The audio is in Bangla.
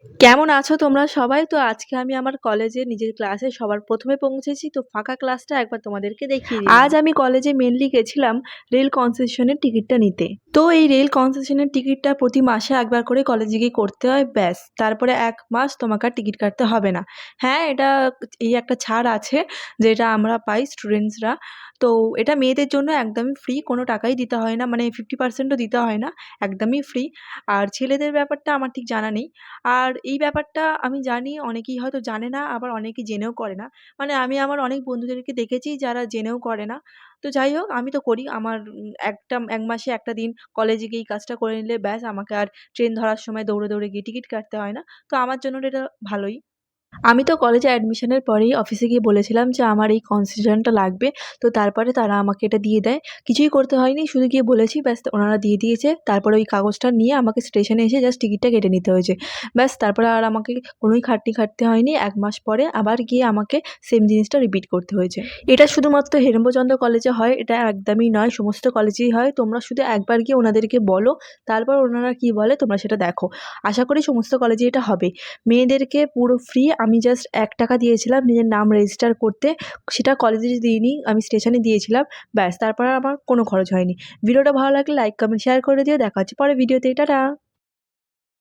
কেমন আছো তোমরা সবাই? তো আজকে আমি আমার কলেজে নিজের ক্লাসে সবার ১ম এ পৌঁছেছি। তো ফাঁকা ক্লাসটা একবার তোমাদেরকে দেখিয়ে দিলাম। আজ আমি কলেজে মেইনলি গেছিলাম রেল কনসেশনের টিকিটটা নিতে। তো এই রেল কনসেশনের টিকিটটা প্রতি মাসে একবার করে কলেজে গিয়ে করতে হয় ব্যাস। তারপরে ১ মাস তোমাকে আর টিকিট কাটতে হবে না। হ্যাঁ, এই একটা ছাড় আছে যেটা আমরা পাই স্টুডেন্টসরা। তো এটা মেয়েদের জন্য একদমই ফ্রি, কোনো টাকাই দিতে হয় না। মানে 50% ও দিতে হয় না। একদমই ফ্রি। আর ছেলেদের ব্যাপারটা আমার ঠিক জানা নেই। আর এই ব্যাপারটা আমি জানি অনেকেই হয়তো জানে না, আবার অনেকে জেনেও করে না। মানে আমি আমার অনেক বন্ধুদেরকে দেখেছি যারা জেনেও করে না। তো যাই হোক আমি তো করি। আমার ১ মাসে ১ টা দিন কলেজে গিয়ে এই কাজটা করে নিলে ব্যাস আমাকে আর ট্রেন ধরার সময় দৌড়ে, দৌড়ে গিয়ে টিকিট কাটতে হয় না। তো আমার জন্য এটা ভালোই। আমি তো কলেজে অ্যাডমিশনের পরেই অফিসে গিয়ে বলেছিলাম যে আমার এই কনসেশনটা লাগবে। তো তারপরে তারা আমাকে এটা দিয়ে দেয়। কিছুই করতে হয়নি। শুধু গিয়ে বলেছি ব্যাস ওনারা দিয়ে দিয়েছে। তারপরে ওই কাগজটা নিয়ে আমাকে স্টেশনে এসে জাস্ট টিকিটটা কেটে নিতে হয়েছে। ব্যাস তারপরে আর আমাকে কোনোই খাটনি খাটতে হয়নি। ১ মাস পরে আবার গিয়ে আমাকে সেম জিনিসটা রিপিট করতে হয়েছে। এটা শুধুমাত্র হেমচন্দ্র কলেজে হয়, এটা একদমই নয়। সমস্ত কলেজেই হয়। তোমরা শুধু একবার গিয়ে ওনাদেরকে বলো। তারপর ওনারা কি বলে তোমরা সেটা দেখো। আশা করি সমস্ত কলেজেই এটা হবে। মেয়েদেরকে পুরো ফ্রি। আমি জাস্ট ৳১ দিয়েছিলাম নিজের নাম রেজিস্টার করতে। সেটা কলেজে দিইনি, আমি স্টেশনে দিয়েছিলাম। ব্যাস তারপর আর আমার কোনো খরচ হয়নি। ভিডিওটা ভালো লাগলে লাইক, কমেন্ট, শেয়ার করে দিও। দেখা হচ্ছে পরের ভিডিওতে। টাটা।